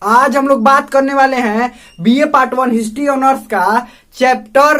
आज हम लोग बात करने वाले हैं बीए पार्ट 1 हिस्ट्री ऑनर्स का चैप्टर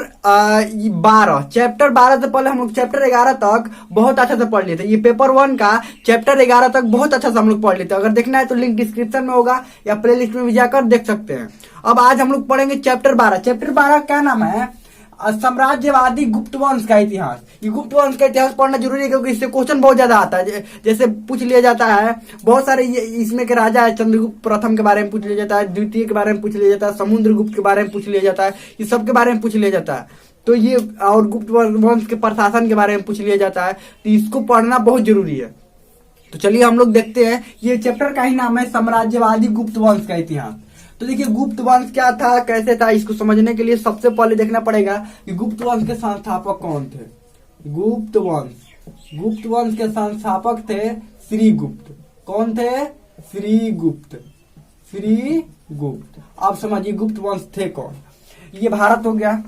12। चैप्टर 12 से पहले हम लोग चैप्टर 11 तक बहुत अच्छा से पढ़ लिए थे। ये पेपर 1 का चैप्टर 11 तक बहुत अच्छा से हम लोग पढ़ लिए थे। अगर देखना है तो लिंक डिस्क्रिप्शन में होगा या प्ले लिस्ट में भी जाकर देख सकते हैं। अब आज हम लोग पढ़ेंगे चैप्टर 12। चैप्टर 12 क्या नाम है? साम्राज्यवादी गुप्त वंश का इतिहास। ये गुप्त वंश का इतिहास पढ़ना जरूरी है क्योंकि इससे क्वेश्चन बहुत ज्यादा आता है। जैसे पूछ लिया जाता है बहुत सारे इसमें के राजा है, चंद्रगुप्त प्रथम के बारे में पूछ लिया जाता है, द्वितीय के बारे में पूछ लिया जाता है, समुद्रगुप्त के बारे में पूछ लिया जाता है, ये सब के बारे में पूछ लिया जाता है। तो ये और गुप्त वंश के प्रशासन के बारे में पूछ लिया जाता है। तो इसको पढ़ना बहुत जरूरी है। तो चलिए हम लोग देखते हैं। ये चैप्टर का ही नाम है साम्राज्यवादी गुप्त वंश का इतिहास। तो देखिए गुप्त वंश क्या था, कैसे था, इसको समझने के लिए सबसे पहले देखना पड़ेगा कि गुप्त वंश के संस्थापक कौन थे। गुप्त वंश के संस्थापक थे श्रीगुप्त। कौन थे? श्रीगुप्त। अब समझिए गुप्त वंश थे कौन। ये भारत हो गया।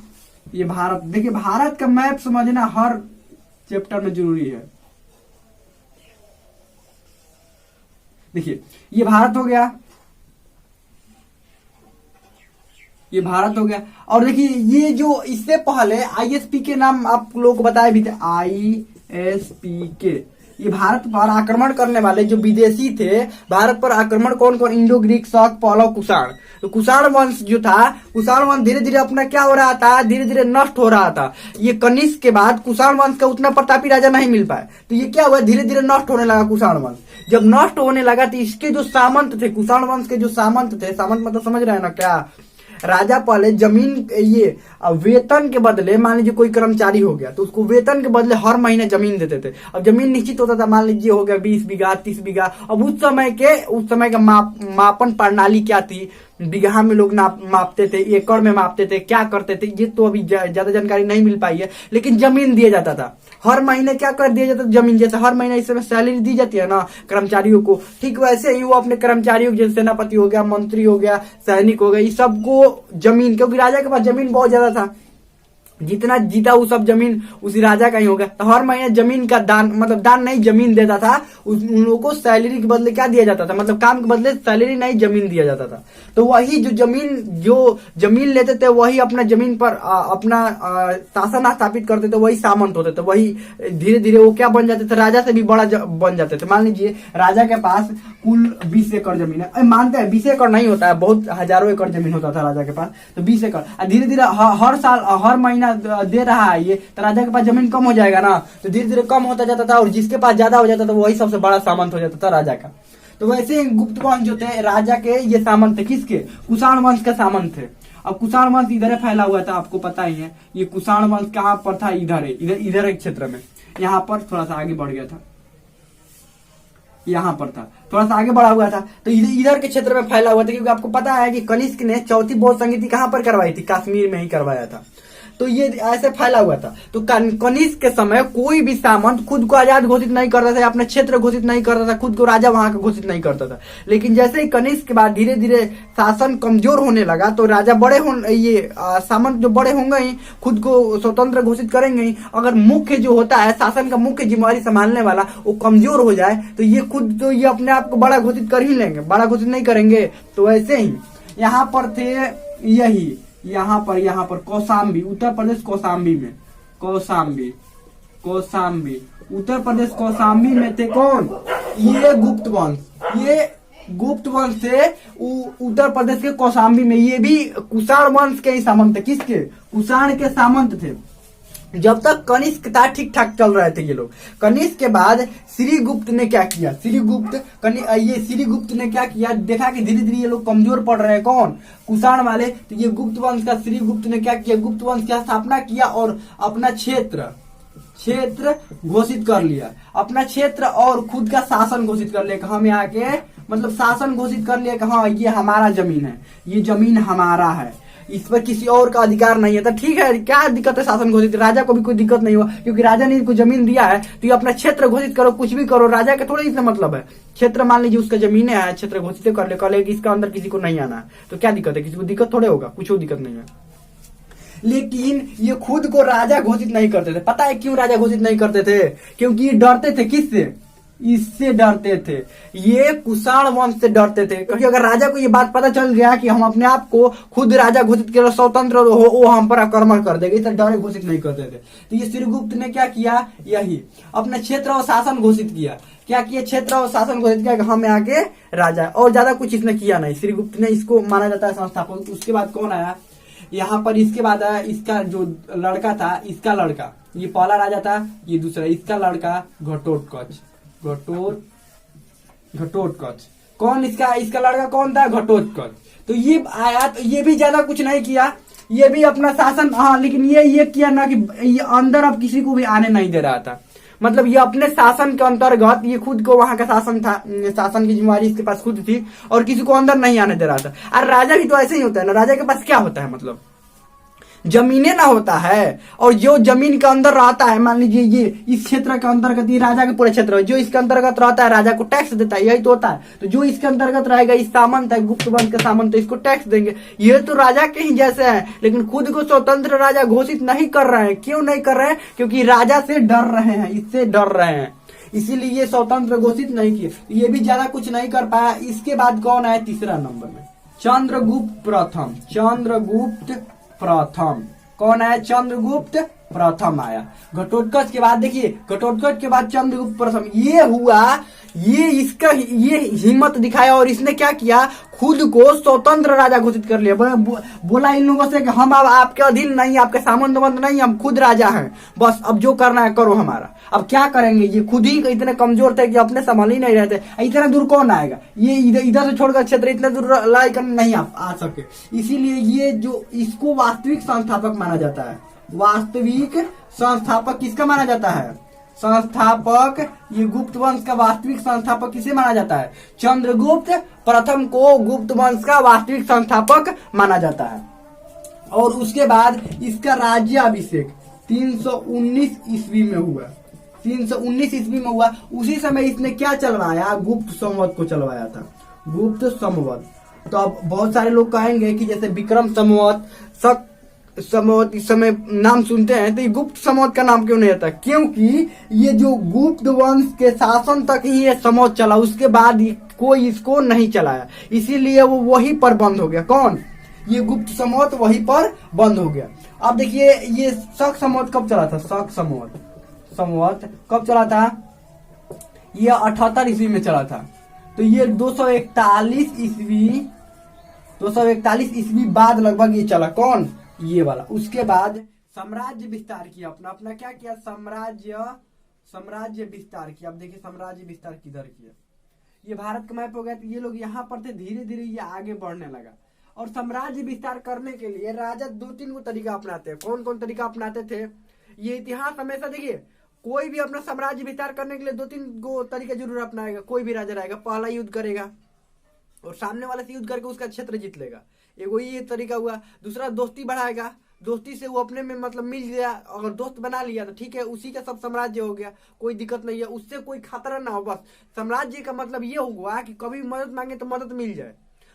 ये भारत, देखिए भारत का मैप समझना हर चैप्टर में जरूरी है। देखिए ये भारत हो गया, ये भारत हो गया। और देखिए ये जो इससे पहले आईएसपी के नाम आप लोगों को बताए भी थे, आईएसपी। ये भारत पर आक्रमण करने वाले जो विदेशी थे, भारत पर आक्रमण कौन कौन? इंडो ग्रीक, शक, पौलव, कुषाण। तो कुषाण वंश जो था, कुषाण वंश धीरे धीरे अपना क्या हो रहा था, धीरे धीरे नष्ट हो रहा था। ये कनिष्क के बाद कुषाण वंश का उतना प्रतापी राजा नहीं मिल पाए, तो ये क्या हुआ, धीरे धीरे नष्ट होने लगा कुषाण वंश। जब नष्ट होने लगा तो इसके जो सामंत थे, कुषाण वंश के जो सामंत थे, सामंत मतलब समझ रहे हैं ना क्या? राजा पहले जमीन, ये वेतन के बदले, मान लीजिए कोई कर्मचारी हो गया तो उसको वेतन के बदले हर महीने जमीन देते थे। अब जमीन निश्चित होता था, मान लीजिए हो गया 20 बीघा 30 बीघा। अब उस समय का मापन प्रणाली क्या थी? बीघा में लोग मापते थे, एकड़ में मापते थे, क्या करते थे ये तो अभी ज्यादा जानकारी नहीं मिल पाई है। लेकिन जमीन दिया जाता था हर महीने। क्या कर दिया जाता था? जमीन। जैसे हर महीने इस समय सैलरी दी जाती है ना कर्मचारियों को, ठीक वैसे ही वो अपने कर्मचारियों, जैसे सेनापति हो गया, मंत्री हो गया, सैनिक हो गया, ये सबको जमीन, क्योंकि राजा के पास जमीन बहुत ज्यादा था, जितना जीता वो सब जमीन उसी राजा का ही होगा। तो हर महीने जमीन का दान, मतलब दान नहीं जमीन देता था। उन लोगों को सैलरी के बदले क्या दिया जाता था, मतलब काम के बदले सैलरी नहीं जमीन दिया जाता था। तो वही जो जमीन लेते थे वही अपना जमीन पर अपना शासन स्थापित करते थे, वही सामंत होते थे। वही धीरे धीरे वो क्या बन जाते थे, राजा से भी बड़ा बन जाते थे। मान लीजिए राजा के पास कुल 20 एकड़ जमीन है, मानते हैं 20 एकड़ नहीं होता है, बहुत हजारों एकड़ जमीन होता था राजा के पास। तो 20 एकड़ धीरे धीरे हर साल हर महीना दे रहा है ये, तो राजा के पास जमीन कम हो जाएगा ना, तो धीरे धीरे कम होता जाता था और जिसके पास ज्यादा हो जाता था वही सबसे बड़ा सामंत हो जाता था राजा का। तो वैसे ही गुप्त वंश जो थे राजा के ये सामंत थे। किसके? कुषाण वंश के सामंत थे। अब कुषाण वंश इधर फैला हुआ था, आपको पता ही है। ये कुषाण वंश कहाँ पर था? इधर है, इधर एक क्षेत्र में, यहाँ पर थोड़ा सा आगे बढ़ गया था, यहाँ पर था, थोड़ा सा आगे बढ़ा हुआ था। तो इधर के क्षेत्र में फैला हुआ था, क्योंकि आपको पता है कि कनिष्क ने चौथी बौद्ध संगीति कहाँ पर करवाई थी? कश्मीर में ही करवाया था। तो ये ऐसे फैला हुआ था। तो कनिष्क के समय कोई भी सामंत खुद को आजाद घोषित नहीं करता था, अपना क्षेत्र घोषित नहीं करता था, खुद को राजा वहां का घोषित नहीं करता था। लेकिन जैसे ही कनिष्क के बाद धीरे धीरे शासन कमजोर होने लगा, तो राजा सामंत जो बड़े होंगे ही खुद को स्वतंत्र घोषित करेंगे ही। अगर मुख्य जो होता है शासन का मुख्य जिम्मेवारी संभालने वाला वो कमजोर हो जाए तो ये खुद तो ये अपने आप को बड़ा घोषित कर ही लेंगे, बड़ा घोषित नहीं करेंगे। तो वैसे ही यहाँ पर थे, यही यहाँ पर कौशाम्बी, उत्तर प्रदेश कौशाम्बी में, कौशाम्बी उत्तर प्रदेश कौशाम्बी में थे कौन? ये गुप्त वंश। ये गुप्त वंश थे उत्तर प्रदेश के कौशाम्बी में। ये भी कुषाण वंश के ही सामंत थे। किसके? कुषाण के सामंत थे। जब तक कनिष्क था ठीक ठाक चल रहे थे ये लोग। कनिष्क के बाद श्रीगुप्त ने क्या किया? श्रीगुप्त ने क्या किया? देखा कि धीरे धीरे ये लोग कमजोर पड़ रहे हैं। कौन? कुषाण वाले। तो ये गुप्त वंश का श्रीगुप्त ने क्या किया? गुप्त वंश की स्थापना किया और अपना क्षेत्र घोषित कर लिया, अपना क्षेत्र और खुद का शासन घोषित कर लिया। हम यहाँ के मतलब शासन घोषित कर लिया कि हाँ ये हमारा जमीन है, ये जमीन हमारा है, इस पर किसी और का अधिकार नहीं है। तो ठीक है, क्या दिक्कत है शासन घोषित? राजा को भी कोई दिक्कत नहीं हुआ, क्योंकि राजा ने इनको जमीन दिया है तो ये अपना क्षेत्र घोषित करो, कुछ भी करो, राजा का थोड़ा इससे मतलब है। क्षेत्र मान लीजिए उसका जमीन है, क्षेत्र घोषित कर ले कि इसका अंदर किसी को नहीं आना है, तो क्या दिक्कत है? किसी को दिक्कत थोड़े होगा, कुछ दिक्कत नहीं है। लेकिन ये खुद को राजा घोषित नहीं करते थे। पता है क्यों राजा घोषित नहीं करते थे? क्योंकि ये डरते थे। किससे? इससे डरते थे, ये कुषाण वंश से डरते थे, क्योंकि अगर राजा को ये बात पता चल गया कि हम अपने आप को खुद राजा घोषित कर स्वतंत्र हो, वो हम पर आक्रमण कर देंगे, इसलिए डरे घोषित नहीं करते थे। तो ये श्रीगुप्त ने क्या किया, यही अपने क्षेत्र और शासन घोषित किया। क्या किया, क्षेत्र और शासन घोषित किया कि हम यहाँ के राजा, और ज्यादा कुछ इसने किया नहीं। श्रीगुप्त ने इसको माना जाता है संस्थापक। उसके बाद कौन आया यहाँ पर, इसके बाद आया इसका जो लड़का था, इसका लड़का, ये पहला राजा था, ये दूसरा, इसका लड़का घटोत्कच। घटोत्कच कौन, इसका लड़का कौन था, घटोत्कच। तो ये आया, तो ये भी ज्यादा कुछ नहीं किया, ये भी अपना शासन, हाँ, लेकिन ये किया ना कि ये अंदर अब किसी को भी आने नहीं दे रहा था। मतलब ये अपने शासन के अंतर्गत, ये खुद को वहां का शासन था, शासन की जिम्मेवारी इसके पास खुद थी, और किसी को अंदर नहीं आने दे रहा था। और राजा भी तो ऐसे ही होता है ना, राजा के पास क्या होता है, मतलब जमीनें ना होता है, और जो जमीन के अंदर रहता है, मान लीजिए ये इस क्षेत्र के अंतर्गत, ये राजा के पूरे क्षेत्र है, जो इसके अंतर्गत रहता है राजा को टैक्स देता है, यही तो होता है। तो जो इसके अंतर्गत रहेगा, इस सामंत है, गुप्त वंश के सामंत, तो इसको टैक्स देंगे। ये तो राजा के ही जैसे है, लेकिन खुद को स्वतंत्र राजा घोषित नहीं कर रहे हैं। क्यों नहीं कर रहे हैं, क्योंकि राजा से डर रहे हैं, इससे डर रहे हैं, इसीलिए ये स्वतंत्र घोषित नहीं किए। ये भी ज्यादा कुछ नहीं कर पाया। इसके बाद कौन आया तीसरा नंबर में, चंद्रगुप्त प्रथम। चंद्रगुप्त प्रथम कौन आया, चंद्रगुप्त प्रथम आया। घटोत्कच के बाद देखिए, घटोत्कच के बाद चंद्रगुप्त प्रथम, ये हुआ, ये इसका ये हिम्मत दिखाया, और इसने क्या किया, खुद को स्वतंत्र राजा घोषित कर लिया। बोला इन लोगों से कि हम अब आपके अधीन नहीं, आपके सामंतवंत नहीं, हम खुद राजा हैं, बस अब जो करना है करो हमारा। अब क्या करेंगे, ये खुद ही इतने कमजोर थे कि अपने संभाल ही नहीं रहते। इतना दूर कौन आएगा, ये इधर से छोड़कर क्षेत्र इतना दूर लड़ाई करने नहीं आ सके। इसीलिए ये जो इसको वास्तविक संस्थापक माना जाता है। वास्तविक संस्थापक किसका माना जाता है, संस्थापक, ये गुप्त वंश का वास्तविक संस्थापक किसे माना जाता है, चंद्रगुप्त प्रथम को गुप्त वंश का वास्तविक संस्थापक माना जाता है। और उसके बाद इसका राज्याभिषेक 319 ईस्वी में हुआ। 319 ईस्वी में हुआ। उसी समय इसने क्या चलवाया, गुप्त संवत को चलवाया था, गुप्त संवत। तो अब बहुत सारे लोग कहेंगे कि जैसे विक्रम संवत, शक संवत, इस समय नाम सुनते हैं, तो ये गुप्त संवत का नाम क्यों नहीं आता, क्योंकि ये जो गुप्त वंश के शासन तक ही ये संवत चला, उसके बाद कोई इसको नहीं चलाया, इसीलिए वो वहीं पर बंद हो गया। कौन, ये गुप्त संवत वहीं पर बंद हो गया। अब देखिए ये शक संवत कब चला था, शक संवत कब चला था, ये 78 ईस्वी में चला था। तो ये 241 ईस्वी बाद लगभग ये चला। कौन, ये वाला। उसके बाद साम्राज्य विस्तार किया, अपना क्या किया, साम्राज्य विस्तार किया। अब देखिए साम्राज्य विस्तार किधर किया, ये भारत का मैप हो गया। तो ये लोग यहाँ पर थे, धीरे धीरे ये आगे बढ़ने लगा। और साम्राज्य विस्तार करने के लिए राजा 2-3 को तरीका अपनाते हैं। कौन कौन तरीका अपनाते थे, ये इतिहास हमेशा देखिए, कोई भी अपना साम्राज्य विस्तार करने के लिए 2-3 को तरीका जरूर अपनाएगा। कोई भी राजा रहेगा, पहला युद्ध करेगा और सामने वाले से युद्ध करके उसका क्षेत्र जीत लेगा, एगो ये तरीका हुआ। दूसरा दोस्ती बढ़ाएगा, दोस्ती से वो अपने में मतलब मिल गया, अगर दोस्त बना लिया तो ठीक है, उसी का सब साम्राज्य हो गया, कोई दिक्कत नहीं है, उससे कोई खतरा ना हो। बस साम्राज्य का मतलब ये हुआ कि कभी मदद मांगे तो मदद मिल जाए,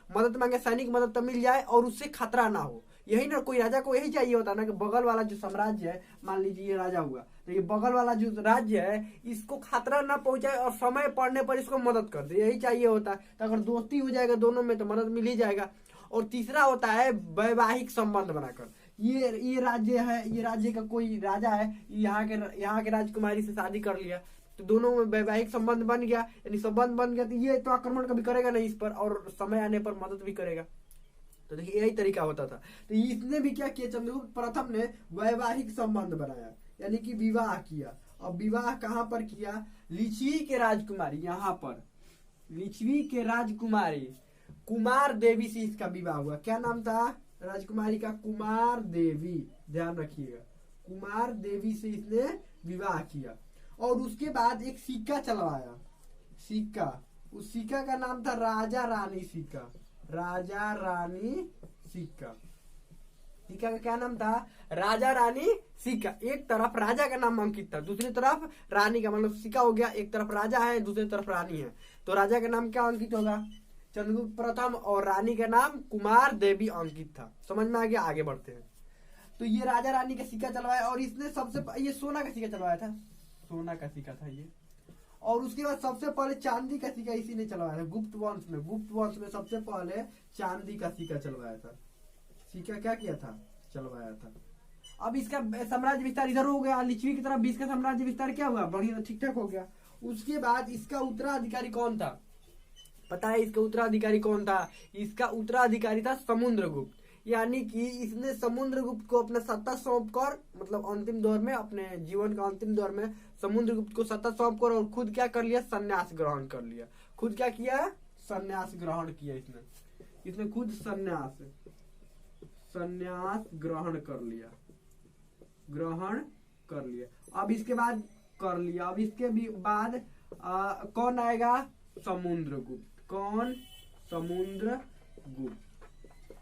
मदद मांगे सैनिक मदद तो मिल जाए, और उससे खतरा ना हो। यही ना, कोई राजा को यही चाहिए होता है ना कि बगल वाला जो साम्राज्य है, मान लीजिए ये राजा हुआ, तो ये बगल वाला जो राज्य है इसको खतरा ना पहुंचाए और समय पड़ने पर इसको मदद कर दे, यही चाहिए होता है। तो अगर दोस्ती हो जाएगा दोनों में तो मदद मिल ही जाएगा। और तीसरा होता है वैवाहिक संबंध बनाकर। ये राज्य है, ये राज्य का कोई राजा है, यहाँ के राजकुमारी से शादी कर लिया, तो दोनों में वैवाहिक संबंध बन गया, यानी संबंध बन गया, तो ये तो आक्रमण कभी करेगा नहीं इस पर, और समय आने पर मदद भी करेगा। तो देखिए यही तरीका होता था। तो इसने भी क्या किया, चंद्रगुप्त प्रथम ने वैवाहिक संबंध बनाया, यानी कि विवाह किया। अब विवाह कहाँ पर किया, लिच्छवी के राजकुमारी, यहाँ पर लिच्छवी के राजकुमारी कुमार देवी से इसका विवाह हुआ। क्या नाम था राजकुमारी का, कुमार देवी, ध्यान रखिएगा, कुमार देवी से इसने विवाह किया। और उसके बाद एक सिक्का चलवाया, सिक्का, उस सिक्का का नाम था राजा रानी सिक्का, राजा रानी सिक्का। सिक्का का क्या नाम था, राजा रानी सिक्का। एक तरफ राजा का नाम अंकित था, दूसरी तरफ रानी का, मतलब सिक्का हो गया, एक तरफ राजा है दूसरी तरफ रानी है, तो राजा का नाम क्या अंकित होगा, चंद्रगुप्त प्रथम, और रानी का नाम कुमार देवी अंकित था। समझ में आ गया, आगे बढ़ते हैं। तो ये राजा रानी का सिक्का चलवाया, और इसने सबसे ये सोना का सिक्का चलवाया था, सोना का सिक्का था ये। और उसके बाद सबसे पहले चांदी का सिक्का इसी ने चलवाया था गुप्त वंश में सबसे पहले चांदी का सिक्का चलवाया था। सिक्का क्या किया था? चलवाया था। अब इसका साम्राज्य विस्तार इधर हो गया, लिच्छवी की तरफ 20 का साम्राज्य विस्तार क्या हुआ? बढ़िया, ठीक ठाक हो गया। उसके बाद इसका उत्तराधिकारी कौन था? पता है इसका उत्तराधिकारी कौन था? इसका उत्तराधिकारी था समुद्रगुप्त। यानी कि इसने समुद्रगुप्त को अपना सत्ता सौंप कर, मतलब अंतिम दौर में, अपने जीवन का अंतिम दौर में समुद्रगुप्त को सत्ता सौंप कर और खुद क्या कर लिया? संन्यास ग्रहण कर लिया। खुद क्या किया? संन्यास ग्रहण किया। इसने खुद संन्यास ग्रहण कर लिया। अब इसके बाद कौन आएगा? समुद्रगुप्त। कौन? समुद्रगुप्त।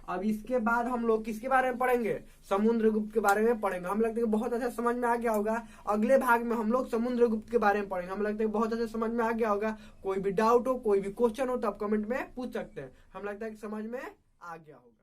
अब इसके बाद हम लोग किसके बारे में पढ़ेंगे? समुद्रगुप्त के बारे में पढ़ेंगे। हम लगता है बहुत अच्छा समझ में आ गया होगा। अगले भाग में हम लोग समुद्रगुप्त के बारे में पढ़ेंगे। हम लगता है बहुत अच्छा समझ में आ गया होगा। कोई भी डाउट हो, कोई भी क्वेश्चन हो तो आप कमेंट में पूछ सकते हैं। हम लगता है कि समझ में आ गया होगा।